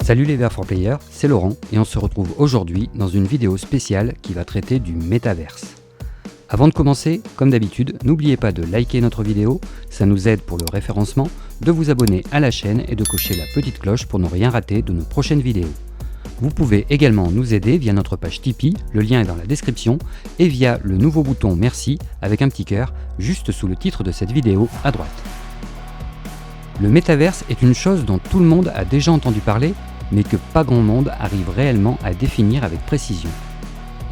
Salut les VR4Players, c'est Laurent et on se retrouve aujourd'hui dans une vidéo spéciale qui va traiter du métaverse. Avant de commencer, comme d'habitude, n'oubliez pas de liker notre vidéo, ça nous aide pour le référencement, de vous abonner à la chaîne et de cocher la petite cloche pour ne rien rater de nos prochaines vidéos. Vous pouvez également nous aider via notre page Tipeee, le lien est dans la description, et via le nouveau bouton Merci avec un petit cœur juste sous le titre de cette vidéo à droite. Le métaverse est une chose dont tout le monde a déjà entendu parler, mais que pas grand monde arrive réellement à définir avec précision.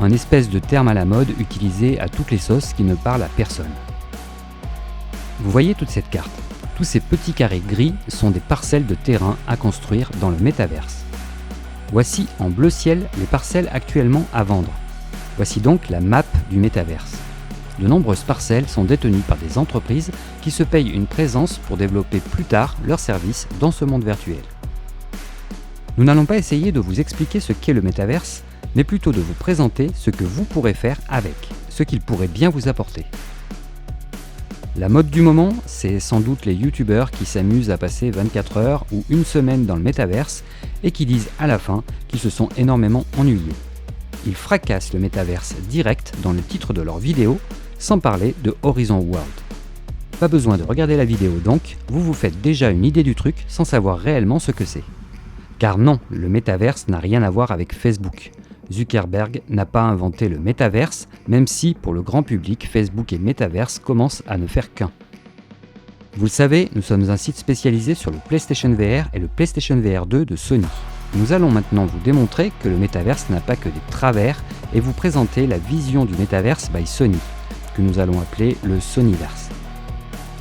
Un espèce de terme à la mode utilisé à toutes les sauces qui ne parle à personne. Vous voyez toute cette carte. Tous ces petits carrés gris sont des parcelles de terrain à construire dans le métaverse. Voici en bleu ciel les parcelles actuellement à vendre. Voici donc la map du métaverse. De nombreuses parcelles sont détenues par des entreprises qui se payent une présence pour développer plus tard leurs services dans ce monde virtuel. Nous n'allons pas essayer de vous expliquer ce qu'est le métaverse, mais plutôt de vous présenter ce que vous pourrez faire avec, ce qu'il pourrait bien vous apporter. La mode du moment, c'est sans doute les youtubeurs qui s'amusent à passer 24 heures ou une semaine dans le métaverse et qui disent à la fin qu'ils se sont énormément ennuyés. Ils fracassent le métaverse direct dans le titre de leur vidéo, sans parler de Horizon World. Pas besoin de regarder la vidéo donc, vous vous faites déjà une idée du truc sans savoir réellement ce que c'est. Car non, le métaverse n'a rien à voir avec Facebook. Zuckerberg n'a pas inventé le métaverse, même si pour le grand public, Facebook et métaverse commencent à ne faire qu'un. Vous le savez, nous sommes un site spécialisé sur le PlayStation VR et le PlayStation VR 2 de Sony. Nous allons maintenant vous démontrer que le métaverse n'a pas que des travers et vous présenter la vision du métaverse by Sony, que nous allons appeler le Sonyverse.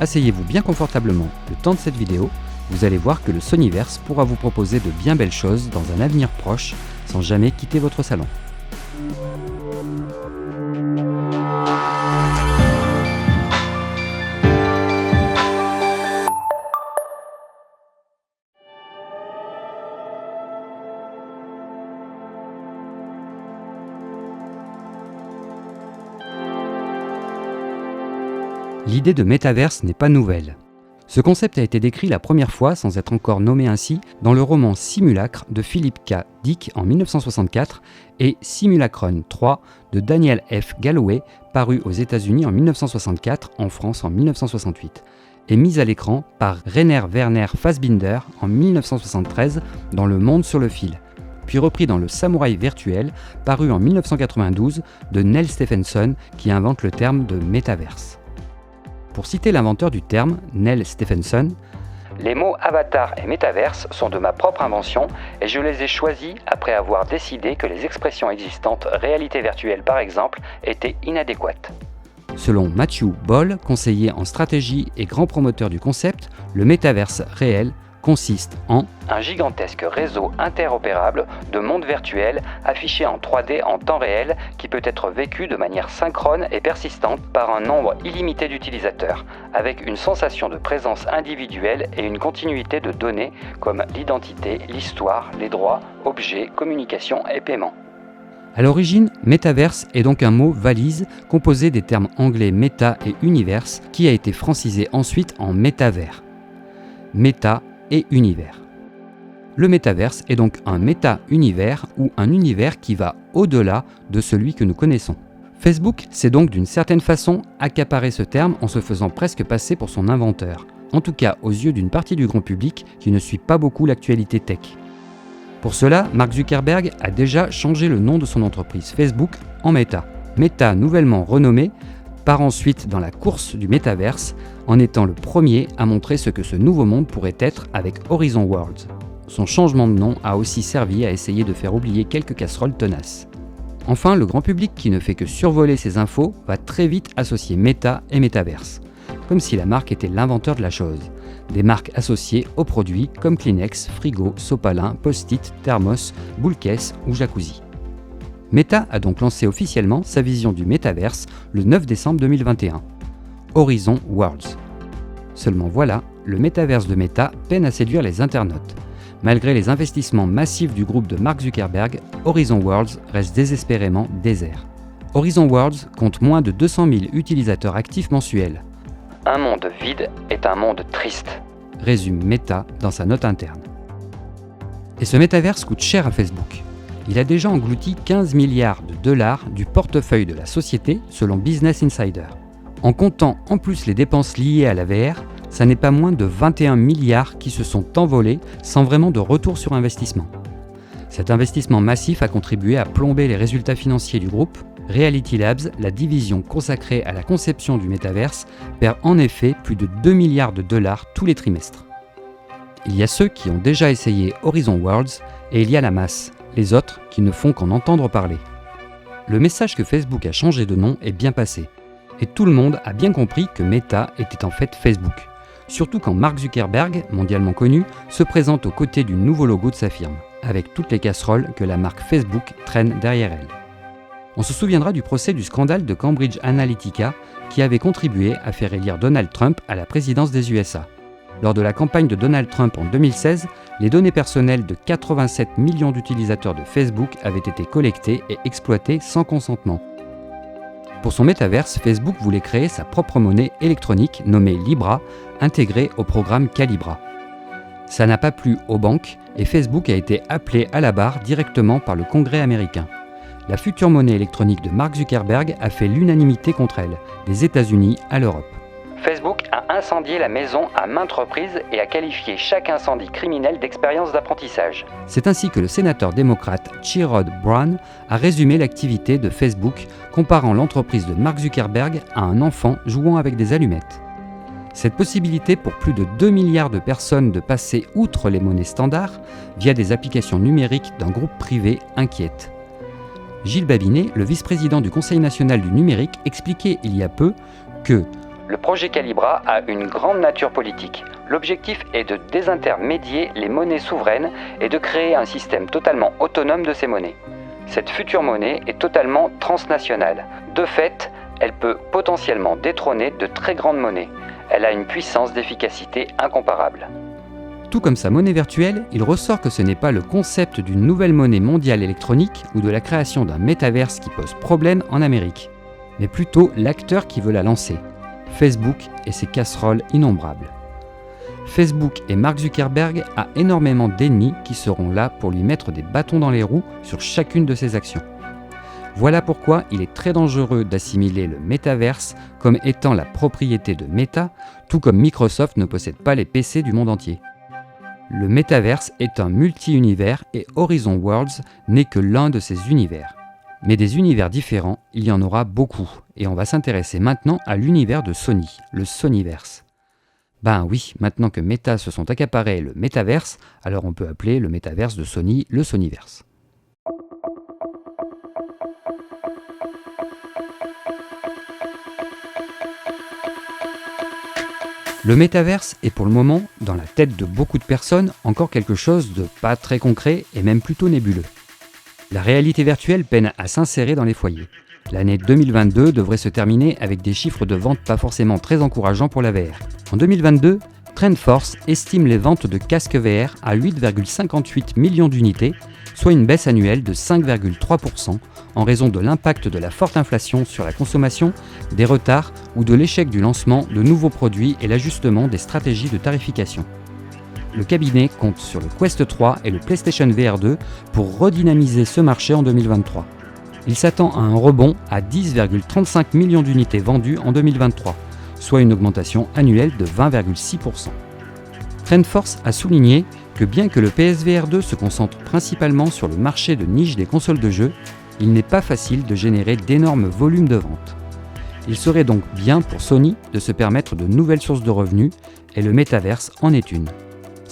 Asseyez-vous bien confortablement le temps de cette vidéo, vous allez voir que le Sonyverse pourra vous proposer de bien belles choses dans un avenir proche sans jamais quitter votre salon. L'idée de métaverse n'est pas nouvelle. Ce concept a été décrit la première fois, sans être encore nommé ainsi, dans le roman Simulacre de Philip K. Dick en 1964 et Simulacron 3 de Daniel F. Galloway, paru aux États-Unis en 1964, en France en 1968, et mis à l'écran par Rainer Werner Fassbinder en 1973 dans Le Monde sur le fil, puis repris dans Le Samouraï virtuel, paru en 1992 de Neal Stephenson qui invente le terme de métaverse. Pour citer l'inventeur du terme, Neal Stephenson, « Les mots avatar et métaverse sont de ma propre invention et je les ai choisis après avoir décidé que les expressions existantes, réalité virtuelle par exemple, étaient inadéquates. » Selon Matthew Ball, conseiller en stratégie et grand promoteur du concept, le métaverse réel consiste en un gigantesque réseau interopérable de mondes virtuels affichés en 3D en temps réel qui peut être vécu de manière synchrone et persistante par un nombre illimité d'utilisateurs, avec une sensation de présence individuelle et une continuité de données comme l'identité, l'histoire, les droits, objets, communication et paiement. À l'origine, métaverse est donc un mot valise composé des termes anglais méta et universe qui a été francisé ensuite en métavers. Méta et univers. Le métaverse est donc un méta-univers ou un univers qui va au-delà de celui que nous connaissons. Facebook s'est donc d'une certaine façon accaparé ce terme en se faisant presque passer pour son inventeur, en tout cas aux yeux d'une partie du grand public qui ne suit pas beaucoup l'actualité tech. Pour cela, Mark Zuckerberg a déjà changé le nom de son entreprise Facebook en Meta. Meta nouvellement renommé part ensuite dans la course du métaverse en étant le premier à montrer ce que ce nouveau monde pourrait être avec Horizon Worlds. Son changement de nom a aussi servi à essayer de faire oublier quelques casseroles tenaces. Enfin, le grand public qui ne fait que survoler ces infos va très vite associer Meta et métaverse, comme si la marque était l'inventeur de la chose. Des marques associées aux produits comme Kleenex, frigo, sopalin, post-it, thermos, boule caisse ou jacuzzi. Meta a donc lancé officiellement sa vision du métaverse le 9 décembre 2021. Horizon Worlds. Seulement voilà, le métaverse de Meta peine à séduire les internautes. Malgré les investissements massifs du groupe de Mark Zuckerberg, Horizon Worlds reste désespérément désert. Horizon Worlds compte moins de 200 000 utilisateurs actifs mensuels. Un monde vide est un monde triste, résume Meta dans sa note interne. Et ce métaverse coûte cher à Facebook. Il a déjà englouti 15 milliards de dollars du portefeuille de la société selon Business Insider. En comptant en plus les dépenses liées à la VR, ça n'est pas moins de 21 milliards qui se sont envolés sans vraiment de retour sur investissement. Cet investissement massif a contribué à plomber les résultats financiers du groupe. Reality Labs, la division consacrée à la conception du métaverse, perd en effet plus de 2 milliards de dollars tous les trimestres. Il y a ceux qui ont déjà essayé Horizon Worlds et il y a la masse, les autres qui ne font qu'en entendre parler. Le message que Facebook a changé de nom est bien passé, et tout le monde a bien compris que Meta était en fait Facebook, surtout quand Mark Zuckerberg, mondialement connu, se présente aux côtés du nouveau logo de sa firme, avec toutes les casseroles que la marque Facebook traîne derrière elle. On se souviendra du procès du scandale de Cambridge Analytica qui avait contribué à faire élire Donald Trump à la présidence des USA. Lors de la campagne de Donald Trump en 2016, les données personnelles de 87 millions d'utilisateurs de Facebook avaient été collectées et exploitées sans consentement. Pour son métaverse, Facebook voulait créer sa propre monnaie électronique nommée Libra, intégrée au programme Calibra. Ça n'a pas plu aux banques et Facebook a été appelé à la barre directement par le Congrès américain. La future monnaie électronique de Mark Zuckerberg a fait l'unanimité contre elle, des États-Unis à l'Europe. Facebook a incendié la maison à maintes reprises et a qualifié chaque incendie criminel d'expérience d'apprentissage. C'est ainsi que le sénateur démocrate Sherrod Brown a résumé l'activité de Facebook, comparant l'entreprise de Mark Zuckerberg à un enfant jouant avec des allumettes. Cette possibilité pour plus de 2 milliards de personnes de passer outre les monnaies standards via des applications numériques d'un groupe privé inquiète. Gilles Babinet, le vice-président du Conseil national du numérique, expliquait il y a peu que le projet Calibra a une grande nature politique. L'objectif est de désintermédier les monnaies souveraines et de créer un système totalement autonome de ces monnaies. Cette future monnaie est totalement transnationale. De fait, elle peut potentiellement détrôner de très grandes monnaies. Elle a une puissance d'efficacité incomparable. Tout comme sa monnaie virtuelle, il ressort que ce n'est pas le concept d'une nouvelle monnaie mondiale électronique ou de la création d'un métaverse qui pose problème en Amérique, mais plutôt l'acteur qui veut la lancer, Facebook et ses casseroles innombrables. Facebook et Mark Zuckerberg a énormément d'ennemis qui seront là pour lui mettre des bâtons dans les roues sur chacune de ses actions. Voilà pourquoi il est très dangereux d'assimiler le métaverse comme étant la propriété de Meta, tout comme Microsoft ne possède pas les PC du monde entier. Le métaverse est un multi-univers et Horizon Worlds n'est que l'un de ces univers. Mais des univers différents, il y en aura beaucoup, et on va s'intéresser maintenant à l'univers de Sony, le Sonyverse. Ben oui, maintenant que Meta se sont accaparés le métaverse, alors on peut appeler le métaverse de Sony le Sonyverse. Le métaverse est pour le moment, dans la tête de beaucoup de personnes, encore quelque chose de pas très concret et même plutôt nébuleux. La réalité virtuelle peine à s'insérer dans les foyers. L'année 2022 devrait se terminer avec des chiffres de vente pas forcément très encourageants pour la VR. En 2022, TrendForce estime les ventes de casques VR à 8,58 millions d'unités, soit une baisse annuelle de 5,3% en raison de l'impact de la forte inflation sur la consommation, des retards ou de l'échec du lancement de nouveaux produits et l'ajustement des stratégies de tarification. Le cabinet compte sur le Quest 3 et le PlayStation VR 2 pour redynamiser ce marché en 2023. Il s'attend à un rebond à 10,35 millions d'unités vendues en 2023, soit une augmentation annuelle de 20,6%. TrendForce a souligné que bien que le PSVR 2 se concentre principalement sur le marché de niche des consoles de jeux, il n'est pas facile de générer d'énormes volumes de vente. Il serait donc bien pour Sony de se permettre de nouvelles sources de revenus, et le métaverse en est une.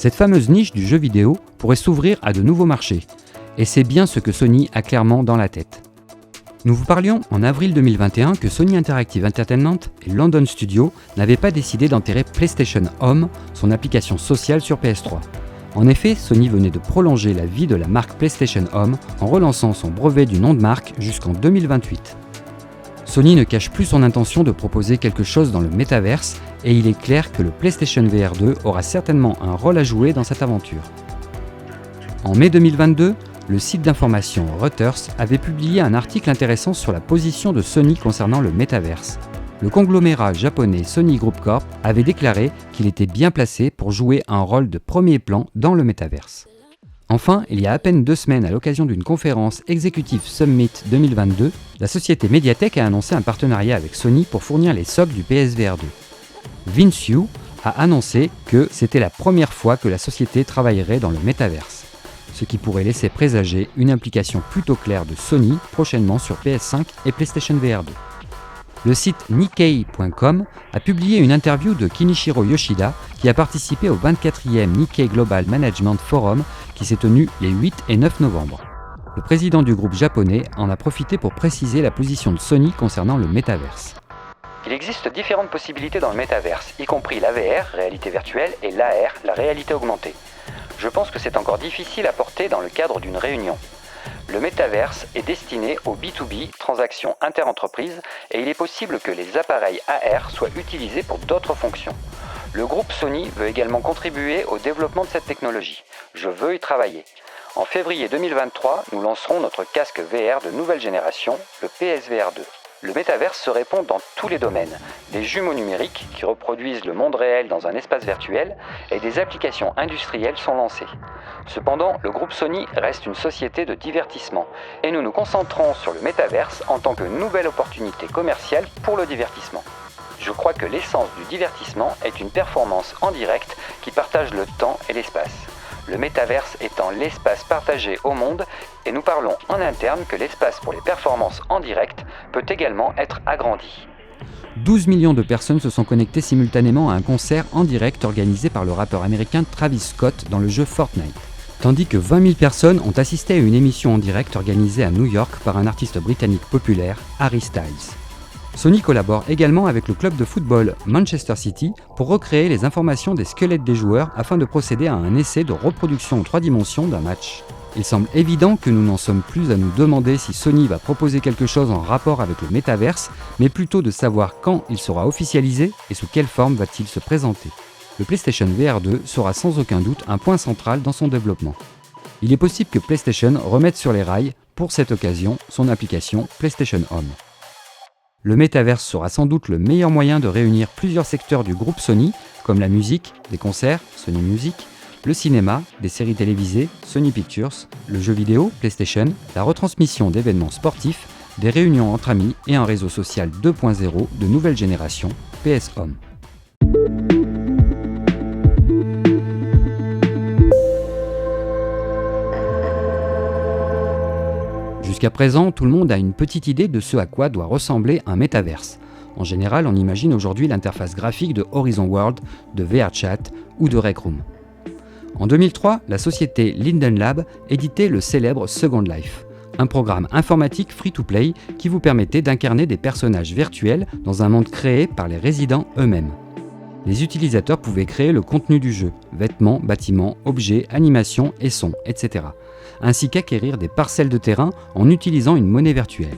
Cette fameuse niche du jeu vidéo pourrait s'ouvrir à de nouveaux marchés, et c'est bien ce que Sony a clairement dans la tête. Nous vous parlions en avril 2021 que Sony Interactive Entertainment et London Studio n'avaient pas décidé d'enterrer PlayStation Home, son application sociale sur PS3. En effet, Sony venait de prolonger la vie de la marque PlayStation Home en relançant son brevet du nom de marque jusqu'en 2028. Sony ne cache plus son intention de proposer quelque chose dans le métaverse et il est clair que le PlayStation VR 2 aura certainement un rôle à jouer dans cette aventure. En mai 2022, le site d'information Reuters avait publié un article intéressant sur la position de Sony concernant le métaverse. Le conglomérat japonais Sony Group Corp avait déclaré qu'il était bien placé pour jouer un rôle de premier plan dans le métaverse. Enfin, il y a à peine 2 semaines, à l'occasion d'une conférence Executive Summit 2022, la société Mediatek a annoncé un partenariat avec Sony pour fournir les socles du PSVR 2. Vince Yu a annoncé que c'était la première fois que la société travaillerait dans le métaverse, ce qui pourrait laisser présager une implication plutôt claire de Sony prochainement sur PS5 et PlayStation VR 2. Le site Nikkei.com a publié une interview de Kinichiro Yoshida qui a participé au 24e Nikkei Global Management Forum qui s'est tenu les 8 et 9 novembre. Le président du groupe japonais en a profité pour préciser la position de Sony concernant le métaverse. Il existe différentes possibilités dans le métaverse, y compris la VR, réalité virtuelle, et l'AR, la réalité augmentée. Je pense que c'est encore difficile à porter dans le cadre d'une réunion. Le métaverse est destiné au B2B, transactions interentreprises, et il est possible que les appareils AR soient utilisés pour d'autres fonctions. Le groupe Sony veut également contribuer au développement de cette technologie. Je veux y travailler. En février 2023, nous lancerons notre casque VR de nouvelle génération, le PSVR 2. Le métaverse se répand dans tous les domaines, des jumeaux numériques qui reproduisent le monde réel dans un espace virtuel et des applications industrielles sont lancées. Cependant, le groupe Sony reste une société de divertissement et nous nous concentrons sur le métaverse en tant que nouvelle opportunité commerciale pour le divertissement. Je crois que l'essence du divertissement est une performance en direct qui partage le temps et l'espace. Le métaverse étant l'espace partagé au monde, et nous parlons en interne que l'espace pour les performances en direct peut également être agrandi. 12 millions de personnes se sont connectées simultanément à un concert en direct organisé par le rappeur américain Travis Scott dans le jeu Fortnite, tandis que 20 000 personnes ont assisté à une émission en direct organisée à New York par un artiste britannique populaire, Harry Styles. Sony collabore également avec le club de football Manchester City pour recréer les informations des squelettes des joueurs afin de procéder à un essai de reproduction en 3 dimensions d'un match. Il semble évident que nous n'en sommes plus à nous demander si Sony va proposer quelque chose en rapport avec le métaverse, mais plutôt de savoir quand il sera officialisé et sous quelle forme va-t-il se présenter. Le PlayStation VR 2 sera sans aucun doute un point central dans son développement. Il est possible que PlayStation remette sur les rails, pour cette occasion, son application PlayStation Home. Le métaverse sera sans doute le meilleur moyen de réunir plusieurs secteurs du groupe Sony, comme la musique, des concerts, Sony Music, le cinéma, des séries télévisées, Sony Pictures, le jeu vidéo, PlayStation, la retransmission d'événements sportifs, des réunions entre amis et un réseau social 2.0 de nouvelle génération, PS Home. Jusqu'à présent, tout le monde a une petite idée de ce à quoi doit ressembler un métaverse. En général, on imagine aujourd'hui l'interface graphique de Horizon World, de VRChat ou de Rec Room. En 2003, la société Linden Lab éditait le célèbre Second Life, un programme informatique free-to-play qui vous permettait d'incarner des personnages virtuels dans un monde créé par les résidents eux-mêmes. Les utilisateurs pouvaient créer le contenu du jeu, vêtements, bâtiments, objets, animations et sons, etc., ainsi qu'acquérir des parcelles de terrain en utilisant une monnaie virtuelle.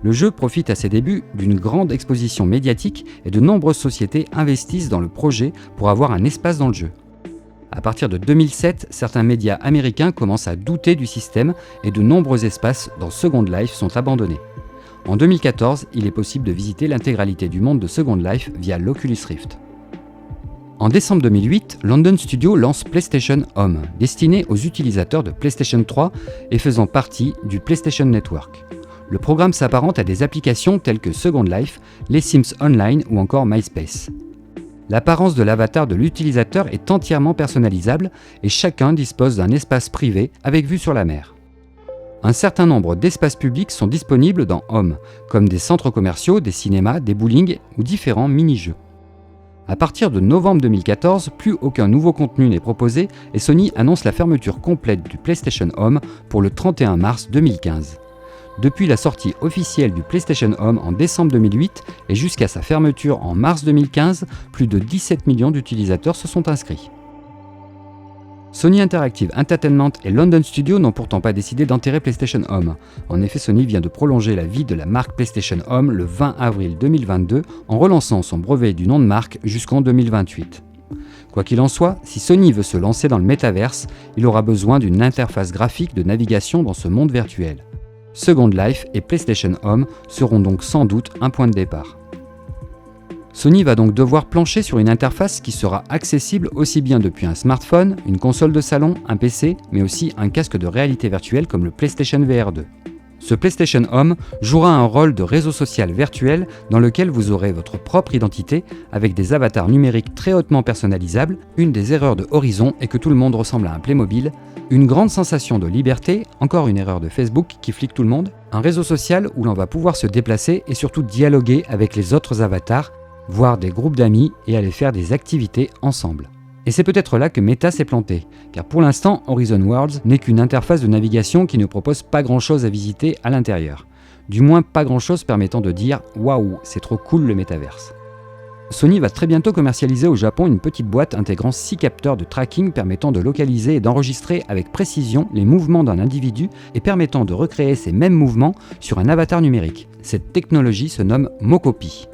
Le jeu profite à ses débuts d'une grande exposition médiatique et de nombreuses sociétés investissent dans le projet pour avoir un espace dans le jeu. À partir de 2007, certains médias américains commencent à douter du système et de nombreux espaces dans Second Life sont abandonnés. En 2014, il est possible de visiter l'intégralité du monde de Second Life via l'Oculus Rift. En décembre 2008, London Studio lance PlayStation Home, destiné aux utilisateurs de PlayStation 3 et faisant partie du PlayStation Network. Le programme s'apparente à des applications telles que Second Life, les Sims Online ou encore MySpace. L'apparence de l'avatar de l'utilisateur est entièrement personnalisable et chacun dispose d'un espace privé avec vue sur la mer. Un certain nombre d'espaces publics sont disponibles dans Home, comme des centres commerciaux, des cinémas, des bowling ou différents mini-jeux. À partir de novembre 2014, plus aucun nouveau contenu n'est proposé et Sony annonce la fermeture complète du PlayStation Home pour le 31 mars 2015. Depuis la sortie officielle du PlayStation Home en décembre 2008 et jusqu'à sa fermeture en mars 2015, plus de 17 millions d'utilisateurs se sont inscrits. Sony Interactive Entertainment et London Studio n'ont pourtant pas décidé d'enterrer PlayStation Home. En effet, Sony vient de prolonger la vie de la marque PlayStation Home le 20 avril 2022 en relançant son brevet du nom de marque jusqu'en 2028. Quoi qu'il en soit, si Sony veut se lancer dans le métaverse, il aura besoin d'une interface graphique de navigation dans ce monde virtuel. Second Life et PlayStation Home seront donc sans doute un point de départ. Sony va donc devoir plancher sur une interface qui sera accessible aussi bien depuis un smartphone, une console de salon, un PC, mais aussi un casque de réalité virtuelle comme le PlayStation VR 2. Ce PlayStation Home jouera un rôle de réseau social virtuel dans lequel vous aurez votre propre identité avec des avatars numériques très hautement personnalisables. Une des erreurs de Horizon est que tout le monde ressemble à un Playmobil, une grande sensation de liberté, encore une erreur de Facebook qui flique tout le monde, un réseau social où l'on va pouvoir se déplacer et surtout dialoguer avec les autres avatars, voir des groupes d'amis et aller faire des activités ensemble. Et c'est peut-être là que Meta s'est planté, car pour l'instant, Horizon Worlds n'est qu'une interface de navigation qui ne propose pas grand-chose à visiter à l'intérieur. Du moins pas grand-chose permettant de dire « Waouh, c'est trop cool le métaverse ». Sony va très bientôt commercialiser au Japon une petite boîte intégrant 6 capteurs de tracking permettant de localiser et d'enregistrer avec précision les mouvements d'un individu et permettant de recréer ces mêmes mouvements sur un avatar numérique. Cette technologie se nomme Mocopi.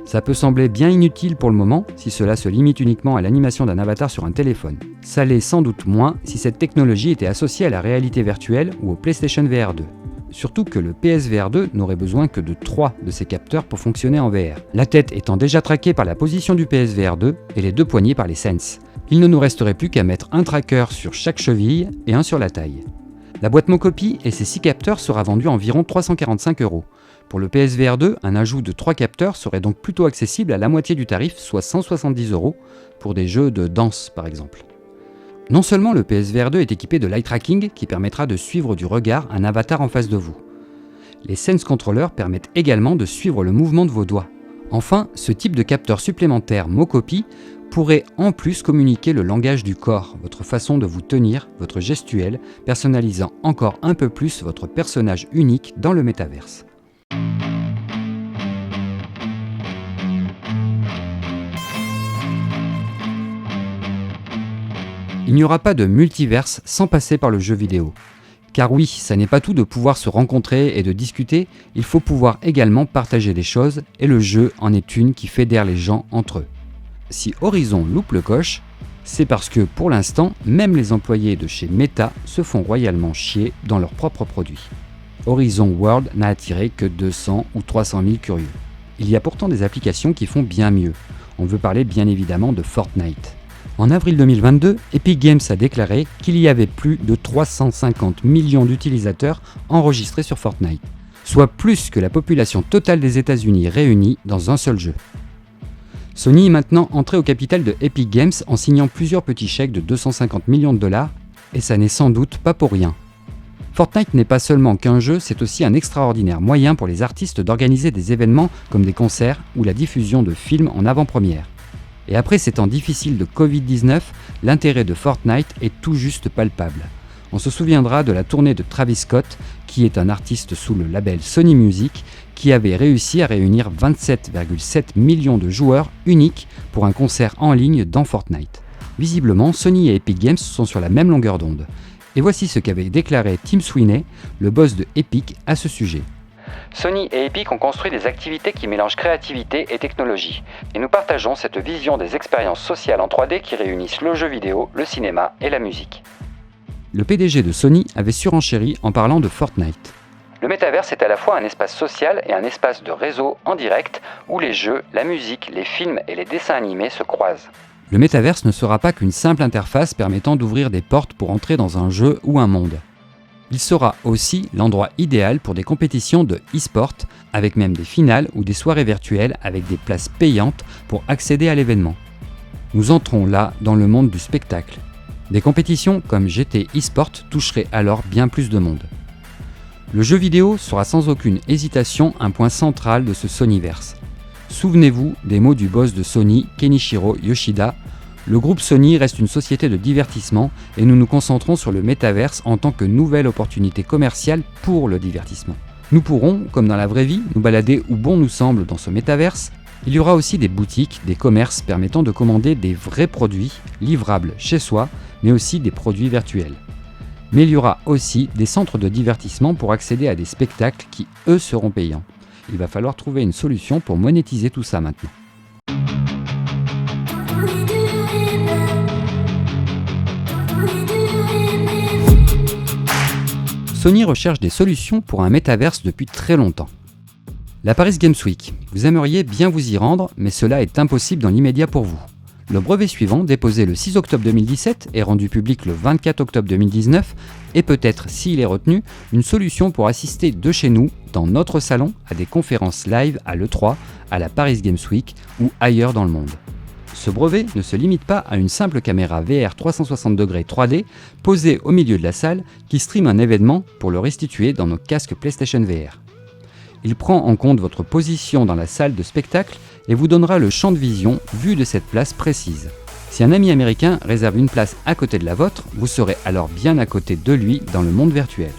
Ça peut sembler bien inutile pour le moment si cela se limite uniquement à l'animation d'un avatar sur un téléphone. Ça l'est sans doute moins si cette technologie était associée à la réalité virtuelle ou au PlayStation VR 2. Surtout que le PSVR 2 n'aurait besoin que de 3 de ces capteurs pour fonctionner en VR. La tête étant déjà traquée par la position du PSVR 2 et les 2 poignets par les Sense. Il ne nous resterait plus qu'à mettre un tracker sur chaque cheville et un sur la taille. La boîte Mocopi et ses 6 capteurs sera vendue à environ 345 €. Pour le PSVR 2, un ajout de 3 capteurs serait donc plutôt accessible à la moitié du tarif, soit 170 € pour des jeux de danse par exemple. Non seulement le PSVR 2 est équipé de l'eye tracking qui permettra de suivre du regard un avatar en face de vous. Les Sense Controllers permettent également de suivre le mouvement de vos doigts. Enfin, ce type de capteur supplémentaire Mocopi pourrait en plus communiquer le langage du corps, votre façon de vous tenir, votre gestuelle, personnalisant encore un peu plus votre personnage unique dans le métaverse. Il n'y aura pas de multiverse sans passer par le jeu vidéo. Car oui, ça n'est pas tout de pouvoir se rencontrer et de discuter, il faut pouvoir également partager des choses et le jeu en est une qui fédère les gens entre eux. Si Horizon loupe le coche, c'est parce que pour l'instant, même les employés de chez Meta se font royalement chier dans leurs propres produits. Horizon World n'a attiré que 200 ou 300 000 curieux. Il y a pourtant des applications qui font bien mieux. On veut parler bien évidemment de Fortnite. En avril 2022, Epic Games a déclaré qu'il y avait plus de 350 millions d'utilisateurs enregistrés sur Fortnite, soit plus que la population totale des États-Unis réunie dans un seul jeu. Sony est maintenant entré au capital de Epic Games en signant plusieurs petits chèques de 250 millions de dollars, et ça n'est sans doute pas pour rien. Fortnite n'est pas seulement qu'un jeu, c'est aussi un extraordinaire moyen pour les artistes d'organiser des événements comme des concerts ou la diffusion de films en avant-première. Et après ces temps difficiles de Covid-19, l'intérêt de Fortnite est tout juste palpable. On se souviendra de la tournée de Travis Scott, qui est un artiste sous le label Sony Music, qui avait réussi à réunir 27,7 millions de joueurs uniques pour un concert en ligne dans Fortnite. Visiblement, Sony et Epic Games sont sur la même longueur d'onde. Et voici ce qu'avait déclaré Tim Sweeney, le boss de Epic, à ce sujet. Sony et Epic ont construit des activités qui mélangent créativité et technologie. Et nous partageons cette vision des expériences sociales en 3D qui réunissent le jeu vidéo, le cinéma et la musique. Le PDG de Sony avait surenchéri en parlant de Fortnite. Le métaverse est à la fois un espace social et un espace de réseau en direct où les jeux, la musique, les films et les dessins animés se croisent. Le métaverse ne sera pas qu'une simple interface permettant d'ouvrir des portes pour entrer dans un jeu ou un monde. Il sera aussi l'endroit idéal pour des compétitions de e-sport, avec même des finales ou des soirées virtuelles avec des places payantes pour accéder à l'événement. Nous entrons là dans le monde du spectacle. Des compétitions comme GT eSport toucheraient alors bien plus de monde. Le jeu vidéo sera sans aucune hésitation un point central de ce Sonyverse. Souvenez-vous des mots du boss de Sony, Kenichiro Yoshida. Le groupe Sony reste une société de divertissement et nous nous concentrons sur le métaverse en tant que nouvelle opportunité commerciale pour le divertissement. Nous pourrons, comme dans la vraie vie, nous balader où bon nous semble dans ce métaverse. Il y aura aussi des boutiques, des commerces permettant de commander des vrais produits livrables chez soi, mais aussi des produits virtuels. Mais il y aura aussi des centres de divertissement pour accéder à des spectacles qui, eux, seront payants. Il va falloir trouver une solution pour monétiser tout ça maintenant. Sony recherche des solutions pour un métaverse depuis très longtemps. La Paris Games Week. Vous aimeriez bien vous y rendre, mais cela est impossible dans l'immédiat pour vous. Le brevet suivant, déposé le 6 octobre 2017 et rendu public le 24 octobre 2019, est peut-être, s'il est retenu, une solution pour assister de chez nous, dans notre salon, à des conférences live à l'E3, à la Paris Games Week ou ailleurs dans le monde. Ce brevet ne se limite pas à une simple caméra VR 360 degrés 3D posée au milieu de la salle qui stream un événement pour le restituer dans nos casques PlayStation VR. Il prend en compte votre position dans la salle de spectacle et vous donnera le champ de vision vu de cette place précise. Si un ami américain réserve une place à côté de la vôtre, vous serez alors bien à côté de lui dans le monde virtuel.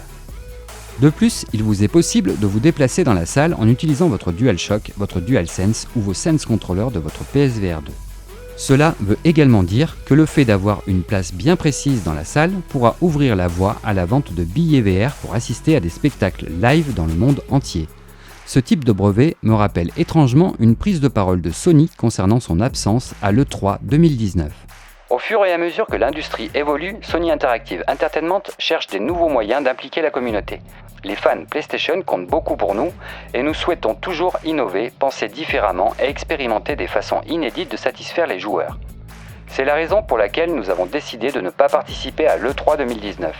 De plus, il vous est possible de vous déplacer dans la salle en utilisant votre DualShock, votre DualSense ou vos Sense Controllers de votre PSVR 2. Cela veut également dire que le fait d'avoir une place bien précise dans la salle pourra ouvrir la voie à la vente de billets VR pour assister à des spectacles live dans le monde entier. Ce type de brevet me rappelle étrangement une prise de parole de Sony concernant son absence à l'E3 2019. Au fur et à mesure que l'industrie évolue, Sony Interactive Entertainment cherche des nouveaux moyens d'impliquer la communauté. Les fans PlayStation comptent beaucoup pour nous et nous souhaitons toujours innover, penser différemment et expérimenter des façons inédites de satisfaire les joueurs. C'est la raison pour laquelle nous avons décidé de ne pas participer à l'E3 2019.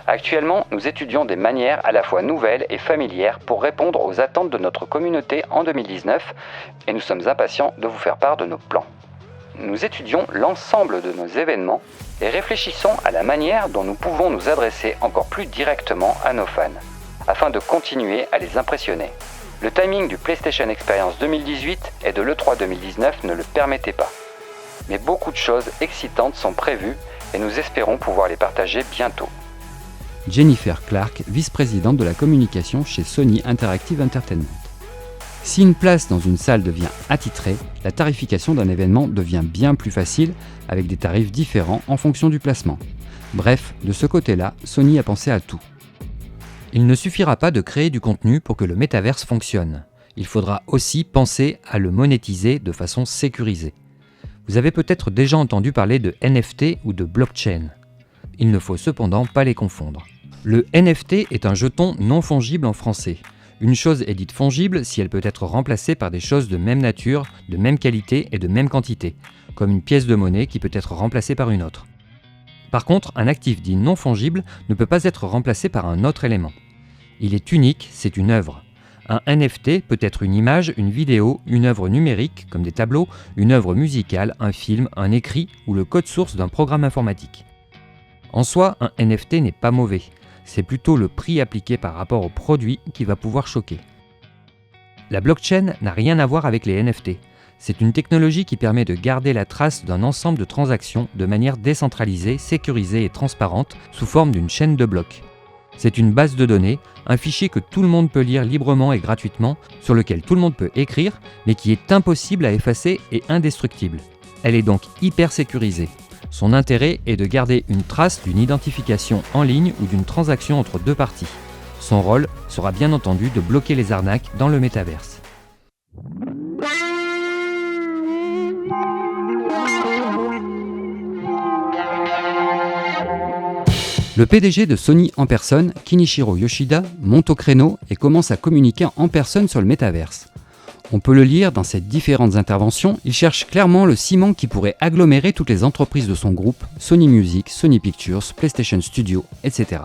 Actuellement, nous étudions des manières à la fois nouvelles et familières pour répondre aux attentes de notre communauté en 2019 et nous sommes impatients de vous faire part de nos plans. Nous étudions l'ensemble de nos événements et réfléchissons à la manière dont nous pouvons nous adresser encore plus directement à nos fans, afin de continuer à les impressionner. Le timing du PlayStation Experience 2018 et de l'E3 2019 ne le permettait pas. Mais beaucoup de choses excitantes sont prévues et nous espérons pouvoir les partager bientôt. Jennifer Clark, vice-présidente de la communication chez Sony Interactive Entertainment. Si une place dans une salle devient attitrée, la tarification d'un événement devient bien plus facile avec des tarifs différents en fonction du placement. Bref, de ce côté-là, Sony a pensé à tout. Il ne suffira pas de créer du contenu pour que le métaverse fonctionne. Il faudra aussi penser à le monétiser de façon sécurisée. Vous avez peut-être déjà entendu parler de NFT ou de blockchain. Il ne faut cependant pas les confondre. Le NFT est un jeton non fongible en français. Une chose est dite fongible si elle peut être remplacée par des choses de même nature, de même qualité et de même quantité, comme une pièce de monnaie qui peut être remplacée par une autre. Par contre, un actif dit non fongible ne peut pas être remplacé par un autre élément. Il est unique, c'est une œuvre. Un NFT peut être une image, une vidéo, une œuvre numérique, comme des tableaux, une œuvre musicale, un film, un écrit ou le code source d'un programme informatique. En soi, un NFT n'est pas mauvais. C'est plutôt le prix appliqué par rapport au produit qui va pouvoir choquer. La blockchain n'a rien à voir avec les NFT. C'est une technologie qui permet de garder la trace d'un ensemble de transactions de manière décentralisée, sécurisée et transparente sous forme d'une chaîne de blocs. C'est une base de données, un fichier que tout le monde peut lire librement et gratuitement, sur lequel tout le monde peut écrire, mais qui est impossible à effacer et indestructible. Elle est donc hyper sécurisée. Son intérêt est de garder une trace d'une identification en ligne ou d'une transaction entre deux parties. Son rôle sera bien entendu de bloquer les arnaques dans le métaverse. Le PDG de Sony en personne, Kinichiro Yoshida, monte au créneau et commence à communiquer en personne sur le métaverse. On peut le lire dans ses différentes interventions, il cherche clairement le ciment qui pourrait agglomérer toutes les entreprises de son groupe, Sony Music, Sony Pictures, PlayStation Studios, etc.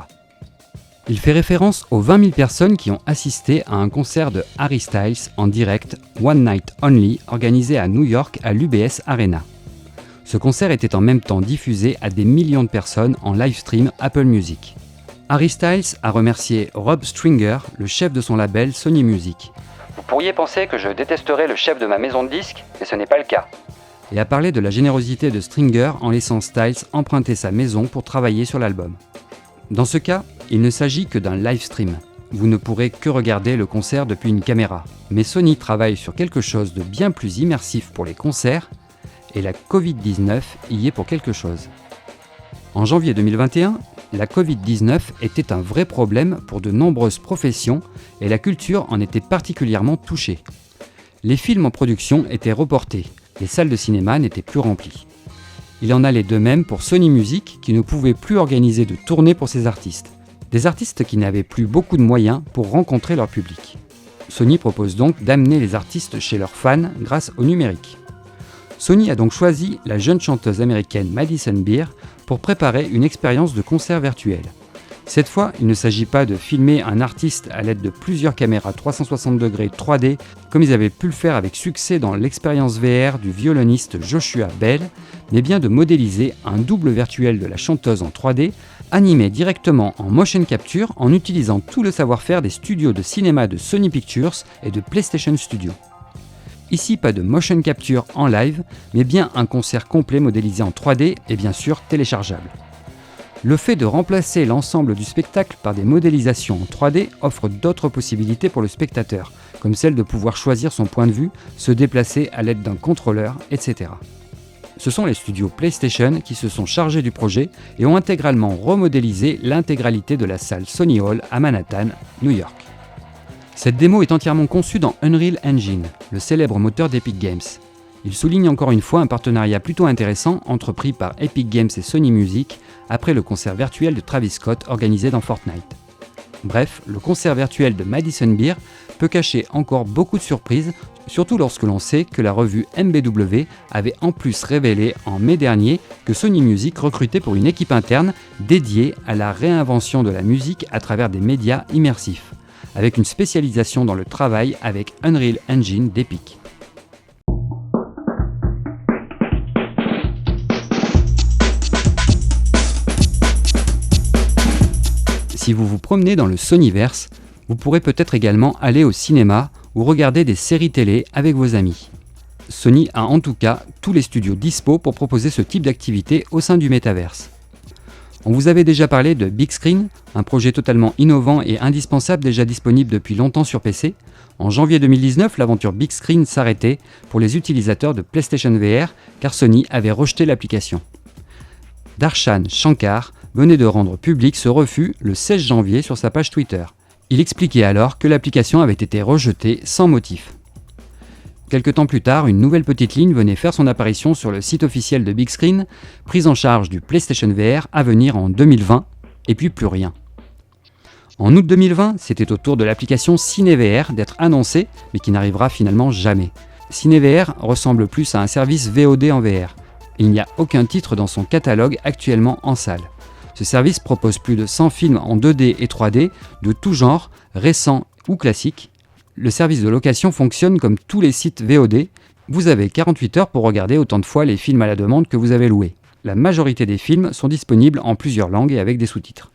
Il fait référence aux 20 000 personnes qui ont assisté à un concert de Harry Styles en direct One Night Only organisé à New York à l'UBS Arena. Ce concert était en même temps diffusé à des millions de personnes en live stream Apple Music. Harry Styles a remercié Rob Stringer, le chef de son label Sony Music. Vous pourriez penser que je détesterais le chef de ma maison de disques, mais ce n'est pas le cas. Et a parlé de la générosité de Stringer en laissant Styles emprunter sa maison pour travailler sur l'album. Dans ce cas, il ne s'agit que d'un live stream. Vous ne pourrez que regarder le concert depuis une caméra. Mais Sony travaille sur quelque chose de bien plus immersif pour les concerts, et la Covid-19 y est pour quelque chose. En janvier 2021, la Covid-19 était un vrai problème pour de nombreuses professions et la culture en était particulièrement touchée. Les films en production étaient reportés, les salles de cinéma n'étaient plus remplies. Il en allait de même pour Sony Music qui ne pouvait plus organiser de tournées pour ses artistes. Des artistes qui n'avaient plus beaucoup de moyens pour rencontrer leur public. Sony propose donc d'amener les artistes chez leurs fans grâce au numérique. Sony a donc choisi la jeune chanteuse américaine Madison Beer pour préparer une expérience de concert virtuel. Cette fois, il ne s'agit pas de filmer un artiste à l'aide de plusieurs caméras 360 degrés 3D comme ils avaient pu le faire avec succès dans l'expérience VR du violoniste Joshua Bell, mais bien de modéliser un double virtuel de la chanteuse en 3D, animé directement en motion capture en utilisant tout le savoir-faire des studios de cinéma de Sony Pictures et de PlayStation Studios. Ici, pas de motion capture en live, mais bien un concert complet modélisé en 3D et bien sûr téléchargeable. Le fait de remplacer l'ensemble du spectacle par des modélisations en 3D offre d'autres possibilités pour le spectateur, comme celle de pouvoir choisir son point de vue, se déplacer à l'aide d'un contrôleur, etc. Ce sont les studios PlayStation qui se sont chargés du projet et ont intégralement remodélisé l'intégralité de la salle Sony Hall à Manhattan, New York. Cette démo est entièrement conçue dans Unreal Engine, le célèbre moteur d'Epic Games. Il souligne encore une fois un partenariat plutôt intéressant entrepris par Epic Games et Sony Music après le concert virtuel de Travis Scott organisé dans Fortnite. Bref, le concert virtuel de Madison Beer peut cacher encore beaucoup de surprises, surtout lorsque l'on sait que la revue MBW avait en plus révélé en mai dernier que Sony Music recrutait pour une équipe interne dédiée à la réinvention de la musique à travers des médias immersifs, avec une spécialisation dans le travail avec Unreal Engine d'Epic. Si vous vous promenez dans le Sonyverse, vous pourrez peut-être également aller au cinéma ou regarder des séries télé avec vos amis. Sony a en tout cas tous les studios dispo pour proposer ce type d'activité au sein du métaverse. On vous avait déjà parlé de Big Screen, un projet totalement innovant et indispensable déjà disponible depuis longtemps sur PC. En janvier 2019, l'aventure Big Screen s'arrêtait pour les utilisateurs de PlayStation VR car Sony avait rejeté l'application. Darshan Shankar venait de rendre public ce refus le 16 janvier sur sa page Twitter. Il expliquait alors que l'application avait été rejetée sans motif. Quelque temps plus tard, une nouvelle petite ligne venait faire son apparition sur le site officiel de Big Screen, prise en charge du PlayStation VR à venir en 2020, et puis plus rien. En août 2020, c'était au tour de l'application CineVR d'être annoncée, mais qui n'arrivera finalement jamais. CineVR ressemble plus à un service VOD en VR, et il n'y a aucun titre dans son catalogue actuellement en salle. Ce service propose plus de 100 films en 2D et 3D, de tout genre, récents ou classiques. Le service de location fonctionne comme tous les sites VOD. Vous avez 48 heures pour regarder autant de fois les films à la demande que vous avez loués. La majorité des films sont disponibles en plusieurs langues et avec des sous-titres.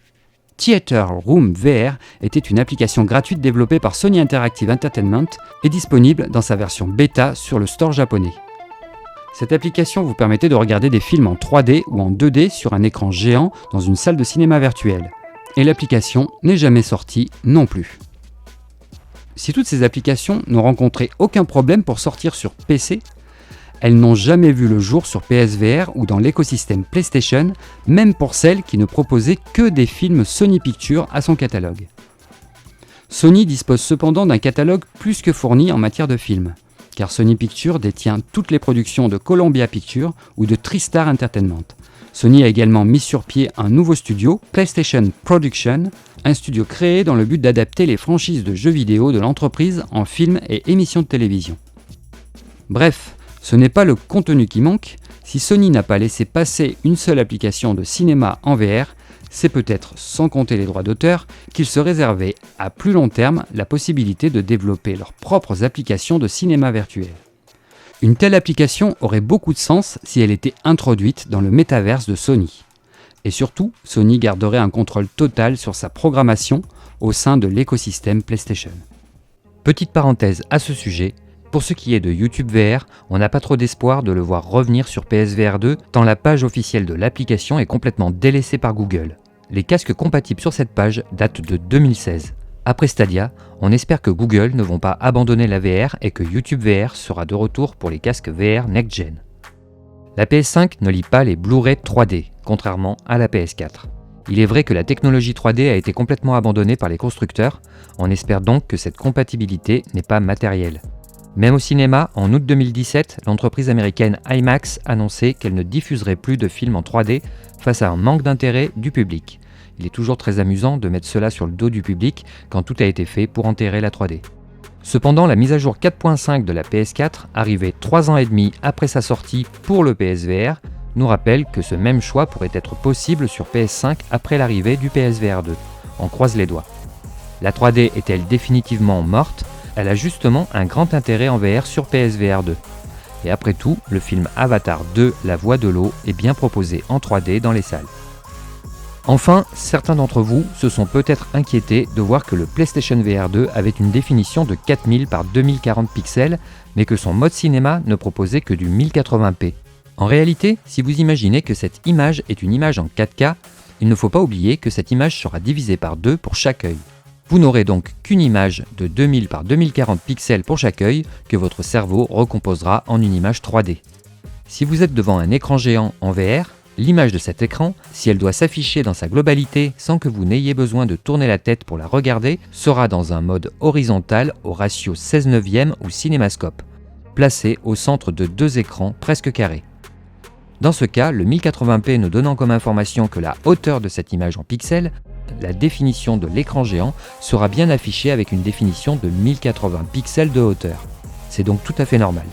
Theater Room VR était une application gratuite développée par Sony Interactive Entertainment et disponible dans sa version bêta sur le store japonais. Cette application vous permettait de regarder des films en 3D ou en 2D sur un écran géant dans une salle de cinéma virtuelle. Et l'application n'est jamais sortie non plus. Si toutes ces applications n'ont rencontré aucun problème pour sortir sur PC, elles n'ont jamais vu le jour sur PSVR ou dans l'écosystème PlayStation, même pour celles qui ne proposaient que des films Sony Pictures à son catalogue. Sony dispose cependant d'un catalogue plus que fourni en matière de films, car Sony Pictures détient toutes les productions de Columbia Pictures ou de TriStar Entertainment. Sony a également mis sur pied un nouveau studio, PlayStation Production, un studio créé dans le but d'adapter les franchises de jeux vidéo de l'entreprise en films et émissions de télévision. Bref, ce n'est pas le contenu qui manque. Si Sony n'a pas laissé passer une seule application de cinéma en VR, c'est peut-être, sans compter les droits d'auteur, qu'ils se réservaient à plus long terme la possibilité de développer leurs propres applications de cinéma virtuel. Une telle application aurait beaucoup de sens si elle était introduite dans le métaverse de Sony. Et surtout, Sony garderait un contrôle total sur sa programmation au sein de l'écosystème PlayStation. Petite parenthèse à ce sujet, pour ce qui est de YouTube VR, on n'a pas trop d'espoir de le voir revenir sur PSVR 2 tant la page officielle de l'application est complètement délaissée par Google. Les casques compatibles sur cette page datent de 2016. Après Stadia, on espère que Google ne vont pas abandonner la VR et que YouTube VR sera de retour pour les casques VR next-gen. La PS5 ne lit pas les Blu-ray 3D, contrairement à la PS4. Il est vrai que la technologie 3D a été complètement abandonnée par les constructeurs, on espère donc que cette compatibilité n'est pas matérielle. Même au cinéma, en août 2017, l'entreprise américaine IMAX annonçait qu'elle ne diffuserait plus de films en 3D face à un manque d'intérêt du public. Il est toujours très amusant de mettre cela sur le dos du public quand tout a été fait pour enterrer la 3D. Cependant, la mise à jour 4.5 de la PS4, arrivée 3 ans et demi après sa sortie pour le PSVR, nous rappelle que ce même choix pourrait être possible sur PS5 après l'arrivée du PSVR 2. On croise les doigts. La 3D est-elle définitivement morte? Elle a justement un grand intérêt en VR sur PSVR 2. Et après tout, le film Avatar 2, La Voix de l'eau, est bien proposé en 3D dans les salles. Enfin, certains d'entre vous se sont peut-être inquiétés de voir que le PlayStation VR 2 avait une définition de 4000 par 2040 pixels, mais que son mode cinéma ne proposait que du 1080p. En réalité, si vous imaginez que cette image est une image en 4K, il ne faut pas oublier que cette image sera divisée par 2 pour chaque œil. Vous n'aurez donc qu'une image de 2000 par 2040 pixels pour chaque œil que votre cerveau recomposera en une image 3D. Si vous êtes devant un écran géant en VR, l'image de cet écran, si elle doit s'afficher dans sa globalité sans que vous n'ayez besoin de tourner la tête pour la regarder, sera dans un mode horizontal au ratio 16/9 ou cinémascope, placé au centre de 2 écrans presque carrés. Dans ce cas, le 1080p ne donnant comme information que la hauteur de cette image en pixels, la définition de l'écran géant sera bien affichée avec une définition de 1080 pixels de hauteur. C'est donc tout à fait normal.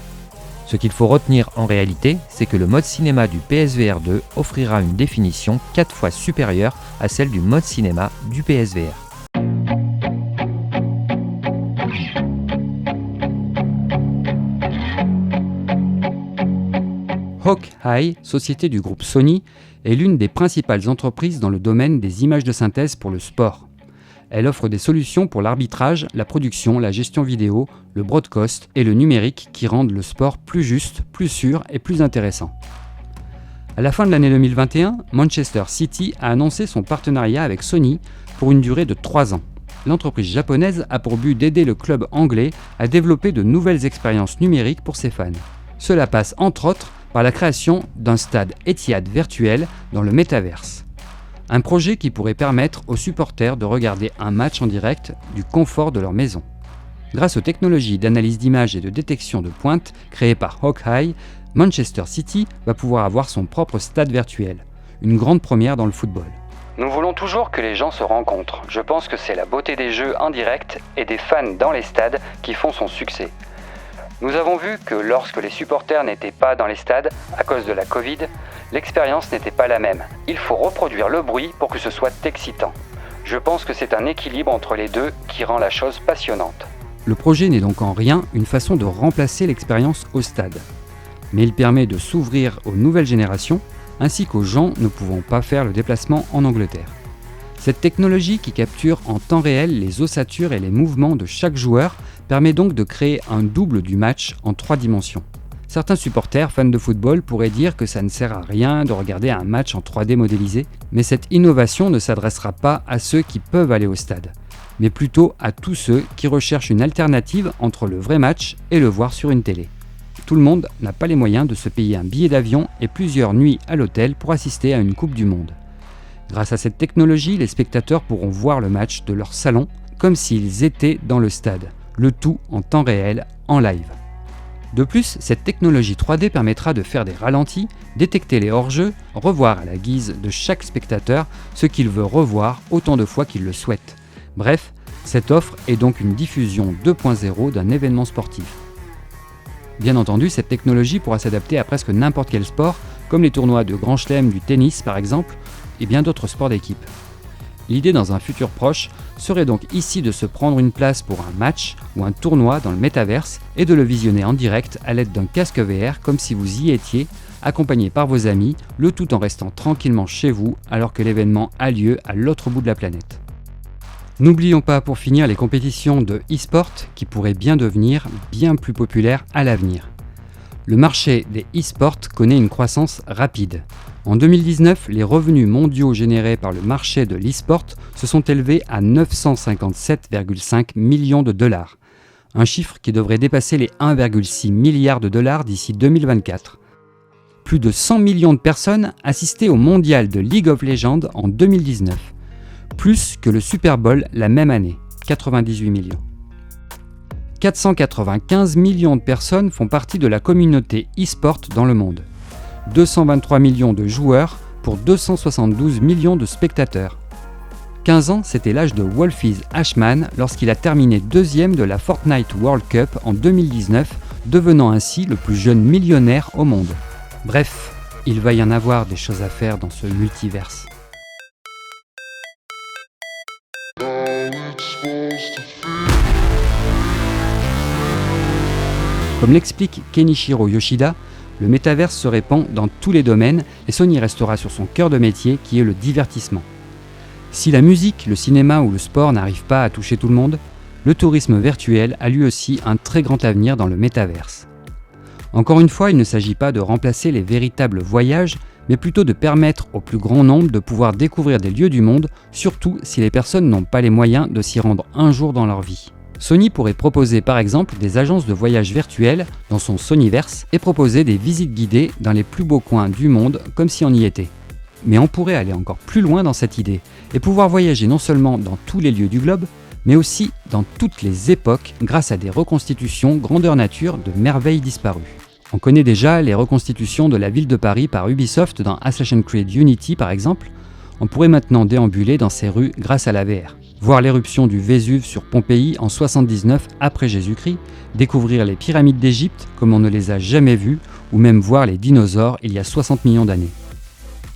Ce qu'il faut retenir en réalité, c'est que le mode cinéma du PSVR 2 offrira une définition 4 fois supérieure à celle du mode cinéma du PSVR. Hawkeye, société du groupe Sony, est l'une des principales entreprises dans le domaine des images de synthèse pour le sport. Elle offre des solutions pour l'arbitrage, la production, la gestion vidéo, le broadcast et le numérique qui rendent le sport plus juste, plus sûr et plus intéressant. À la fin de l'année 2021, Manchester City a annoncé son partenariat avec Sony pour une durée de 3 ans. L'entreprise japonaise a pour but d'aider le club anglais à développer de nouvelles expériences numériques pour ses fans. Cela passe entre autres par la création d'un stade Etihad virtuel dans le métaverse. Un projet qui pourrait permettre aux supporters de regarder un match en direct du confort de leur maison. Grâce aux technologies d'analyse d'images et de détection de pointe créées par Hawkeye, Manchester City va pouvoir avoir son propre stade virtuel, une grande première dans le football. Nous voulons toujours que les gens se rencontrent. Je pense que c'est la beauté des jeux en direct et des fans dans les stades qui font son succès. Nous avons vu que lorsque les supporters n'étaient pas dans les stades, à cause de la Covid, l'expérience n'était pas la même. Il faut reproduire le bruit pour que ce soit excitant. Je pense que c'est un équilibre entre les deux qui rend la chose passionnante. Le projet n'est donc en rien une façon de remplacer l'expérience au stade, mais il permet de s'ouvrir aux nouvelles générations ainsi qu'aux gens ne pouvant pas faire le déplacement en Angleterre. Cette technologie qui capture en temps réel les ossatures et les mouvements de chaque joueur permet donc de créer un double du match en 3 dimensions. Certains supporters fans de football pourraient dire que ça ne sert à rien de regarder un match en 3D modélisé, mais cette innovation ne s'adressera pas à ceux qui peuvent aller au stade, mais plutôt à tous ceux qui recherchent une alternative entre le vrai match et le voir sur une télé. Tout le monde n'a pas les moyens de se payer un billet d'avion et plusieurs nuits à l'hôtel pour assister à une Coupe du Monde. Grâce à cette technologie, les spectateurs pourront voir le match de leur salon comme s'ils étaient dans le stade, le tout en temps réel, en live. De plus, cette technologie 3D permettra de faire des ralentis, détecter les hors-jeux, revoir à la guise de chaque spectateur ce qu'il veut revoir autant de fois qu'il le souhaite. Bref, cette offre est donc une diffusion 2.0 d'un événement sportif. Bien entendu, cette technologie pourra s'adapter à presque n'importe quel sport, comme les tournois de Grand Chelem du tennis par exemple, et bien d'autres sports d'équipe. L'idée dans un futur proche serait donc ici de se prendre une place pour un match ou un tournoi dans le métaverse et de le visionner en direct à l'aide d'un casque VR comme si vous y étiez, accompagné par vos amis, le tout en restant tranquillement chez vous alors que l'événement a lieu à l'autre bout de la planète. N'oublions pas pour finir les compétitions de e-sport qui pourraient bien devenir bien plus populaires à l'avenir. Le marché des e-sports connaît une croissance rapide. En 2019, les revenus mondiaux générés par le marché de l'e-sport se sont élevés à 957,5 millions de dollars, un chiffre qui devrait dépasser les 1,6 milliard de dollars d'ici 2024. Plus de 100 millions de personnes assistaient au mondial de League of Legends en 2019, plus que le Super Bowl la même année, 98 millions. 495 millions de personnes font partie de la communauté e-sport dans le monde. 223 millions de joueurs pour 272 millions de spectateurs. 15 ans, c'était l'âge de Wolfie Ashman lorsqu'il a terminé deuxième de la Fortnite World Cup en 2019, devenant ainsi le plus jeune millionnaire au monde. Bref, il va y en avoir des choses à faire dans ce multiverse. Comme l'explique Kenichiro Yoshida, le métaverse se répand dans tous les domaines et Sony restera sur son cœur de métier qui est le divertissement. Si la musique, le cinéma ou le sport n'arrivent pas à toucher tout le monde, le tourisme virtuel a lui aussi un très grand avenir dans le métaverse. Encore une fois, il ne s'agit pas de remplacer les véritables voyages, mais plutôt de permettre au plus grand nombre de pouvoir découvrir des lieux du monde, surtout si les personnes n'ont pas les moyens de s'y rendre un jour dans leur vie. Sony pourrait proposer par exemple des agences de voyage virtuelles dans son Sonyverse et proposer des visites guidées dans les plus beaux coins du monde comme si on y était. Mais on pourrait aller encore plus loin dans cette idée et pouvoir voyager non seulement dans tous les lieux du globe, mais aussi dans toutes les époques grâce à des reconstitutions grandeur nature de merveilles disparues. On connaît déjà les reconstitutions de la ville de Paris par Ubisoft dans Assassin's Creed Unity par exemple. On pourrait maintenant déambuler dans ces rues grâce à la VR. Voir l'éruption du Vésuve sur Pompéi en 79 après Jésus-Christ, découvrir les pyramides d'Égypte comme on ne les a jamais vues, ou même voir les dinosaures il y a 60 millions d'années.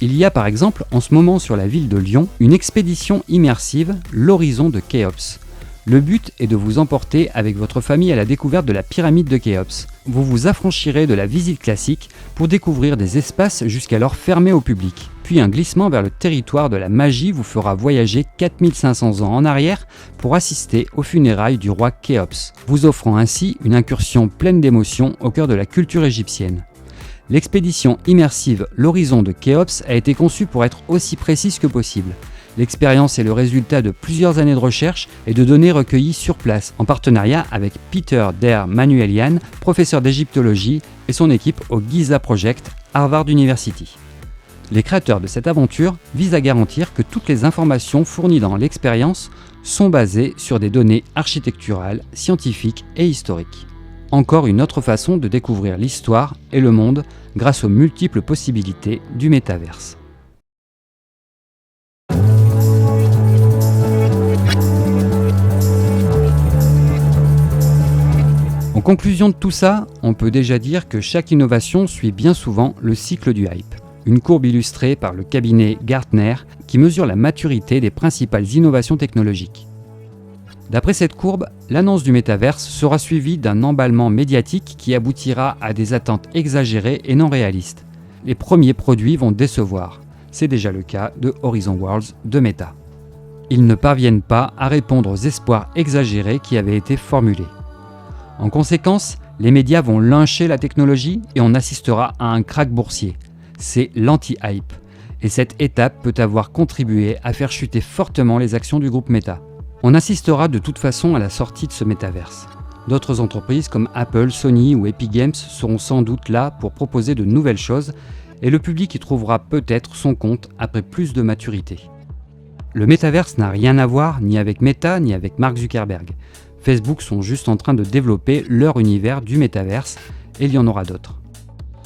Il y a par exemple en ce moment sur la ville de Lyon une expédition immersive, l'Horizon de Khéops. Le but est de vous emporter avec votre famille à la découverte de la pyramide de Khéops. Vous vous affranchirez de la visite classique pour découvrir des espaces jusqu'alors fermés au public. Puis un glissement vers le territoire de la magie vous fera voyager 4500 ans en arrière pour assister aux funérailles du roi Khéops, vous offrant ainsi une incursion pleine d'émotions au cœur de la culture égyptienne. L'expédition immersive L'Horizon de Khéops a été conçue pour être aussi précise que possible. L'expérience est le résultat de plusieurs années de recherche et de données recueillies sur place, en partenariat avec Peter Der Manuelian, professeur d'égyptologie, et son équipe au Giza Project, Harvard University. Les créateurs de cette aventure visent à garantir que toutes les informations fournies dans l'expérience sont basées sur des données architecturales, scientifiques et historiques. Encore une autre façon de découvrir l'histoire et le monde grâce aux multiples possibilités du métaverse. En conclusion de tout ça, on peut déjà dire que chaque innovation suit bien souvent le cycle du hype. Une courbe illustrée par le cabinet Gartner qui mesure la maturité des principales innovations technologiques. D'après cette courbe, l'annonce du métaverse sera suivie d'un emballement médiatique qui aboutira à des attentes exagérées et non réalistes. Les premiers produits vont décevoir. C'est déjà le cas de Horizon Worlds de Meta. Ils ne parviennent pas à répondre aux espoirs exagérés qui avaient été formulés. En conséquence, les médias vont lyncher la technologie et on assistera à un krach boursier. C'est l'anti-hype. Et cette étape peut avoir contribué à faire chuter fortement les actions du groupe Meta. On assistera de toute façon à la sortie de ce métaverse. D'autres entreprises comme Apple, Sony ou Epic Games seront sans doute là pour proposer de nouvelles choses et le public y trouvera peut-être son compte après plus de maturité. Le métaverse n'a rien à voir ni avec Meta ni avec Mark Zuckerberg. Facebook sont juste en train de développer leur univers du métaverse et il y en aura d'autres.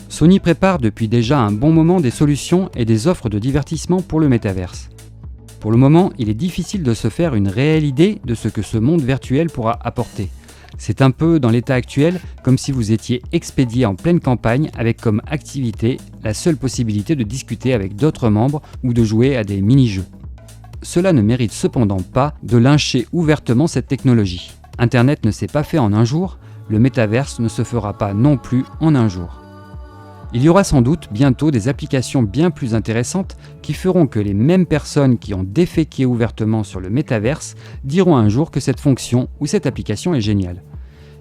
Sony prépare depuis déjà un bon moment des solutions et des offres de divertissement pour le métaverse. Pour le moment, il est difficile de se faire une réelle idée de ce que ce monde virtuel pourra apporter. C'est un peu dans l'état actuel comme si vous étiez expédié en pleine campagne avec comme activité la seule possibilité de discuter avec d'autres membres ou de jouer à des mini-jeux. Cela ne mérite cependant pas de lyncher ouvertement cette technologie. Internet ne s'est pas fait en un jour, le métaverse ne se fera pas non plus en un jour. Il y aura sans doute bientôt des applications bien plus intéressantes qui feront que les mêmes personnes qui ont déféqué ouvertement sur le métaverse diront un jour que cette fonction ou cette application est géniale.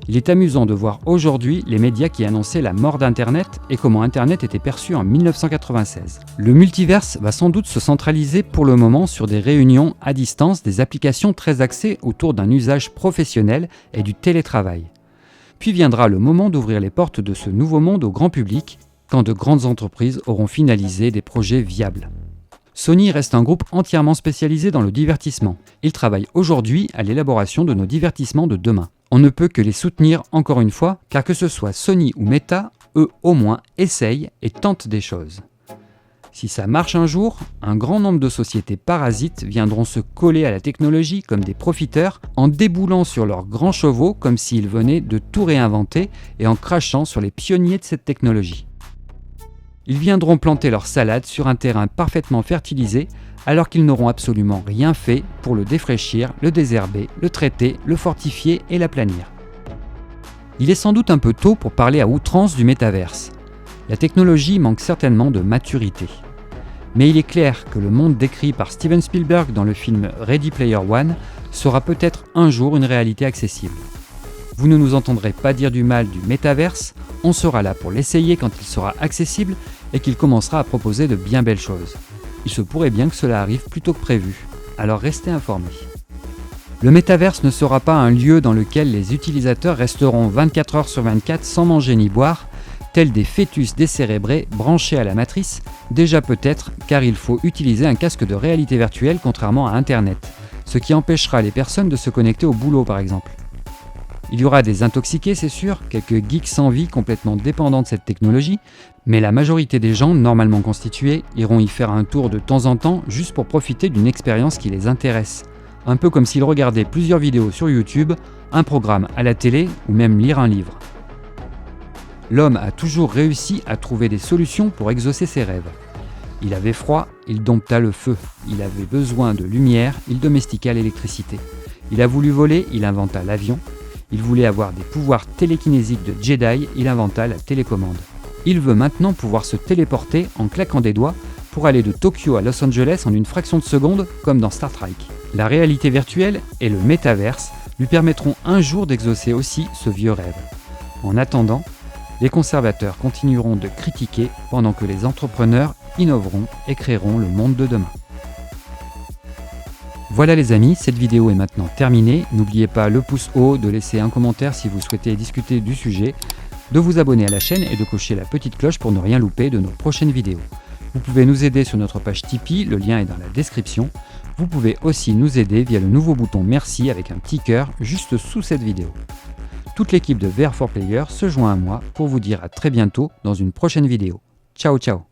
Il est amusant de voir aujourd'hui les médias qui annonçaient la mort d'Internet et comment Internet était perçu en 1996. Le multiverse va sans doute se centraliser pour le moment sur des réunions à distance, des applications très axées autour d'un usage professionnel et du télétravail. Puis viendra le moment d'ouvrir les portes de ce nouveau monde au grand public, quand de grandes entreprises auront finalisé des projets viables. Sony reste un groupe entièrement spécialisé dans le divertissement. Il travaille aujourd'hui à l'élaboration de nos divertissements de demain. On ne peut que les soutenir encore une fois, car que ce soit Sony ou Meta, eux au moins essayent et tentent des choses. Si ça marche un jour, un grand nombre de sociétés parasites viendront se coller à la technologie comme des profiteurs en déboulant sur leurs grands chevaux comme s'ils venaient de tout réinventer et en crachant sur les pionniers de cette technologie. Ils viendront planter leur salade sur un terrain parfaitement fertilisé alors qu'ils n'auront absolument rien fait pour le défraîchir, le désherber, le traiter, le fortifier et l'aplanir. Il est sans doute un peu tôt pour parler à outrance du métaverse. La technologie manque certainement de maturité. Mais il est clair que le monde décrit par Steven Spielberg dans le film Ready Player One sera peut-être un jour une réalité accessible. Vous ne nous entendrez pas dire du mal du métaverse, on sera là pour l'essayer quand il sera accessible et qu'il commencera à proposer de bien belles choses. Il se pourrait bien que cela arrive plus tôt que prévu, alors restez informés. Le métaverse ne sera pas un lieu dans lequel les utilisateurs resteront 24 heures sur 24 sans manger ni boire, tels des fœtus décérébrés branchés à la matrice, déjà peut-être car il faut utiliser un casque de réalité virtuelle contrairement à Internet, ce qui empêchera les personnes de se connecter au boulot par exemple. Il y aura des intoxiqués, c'est sûr, quelques geeks sans vie complètement dépendants de cette technologie, mais la majorité des gens normalement constitués iront y faire un tour de temps en temps juste pour profiter d'une expérience qui les intéresse. Un peu comme s'ils regardaient plusieurs vidéos sur YouTube, un programme à la télé ou même lire un livre. L'homme a toujours réussi à trouver des solutions pour exaucer ses rêves. Il avait froid, il dompta le feu. Il avait besoin de lumière, il domestiqua l'électricité. Il a voulu voler, il inventa l'avion. Il voulait avoir des pouvoirs télékinésiques de Jedi, il inventa la télécommande. Il veut maintenant pouvoir se téléporter en claquant des doigts pour aller de Tokyo à Los Angeles en une fraction de seconde, comme dans Star Trek. La réalité virtuelle et le métaverse lui permettront un jour d'exaucer aussi ce vieux rêve. En attendant, les conservateurs continueront de critiquer pendant que les entrepreneurs innoveront et créeront le monde de demain. Voilà les amis, cette vidéo est maintenant terminée. N'oubliez pas le pouce haut, de laisser un commentaire si vous souhaitez discuter du sujet, de vous abonner à la chaîne et de cocher la petite cloche pour ne rien louper de nos prochaines vidéos. Vous pouvez nous aider sur notre page Tipeee, le lien est dans la description. Vous pouvez aussi nous aider via le nouveau bouton merci avec un petit cœur juste sous cette vidéo. Toute l'équipe de VR4Player se joint à moi pour vous dire à très bientôt dans une prochaine vidéo. Ciao ciao.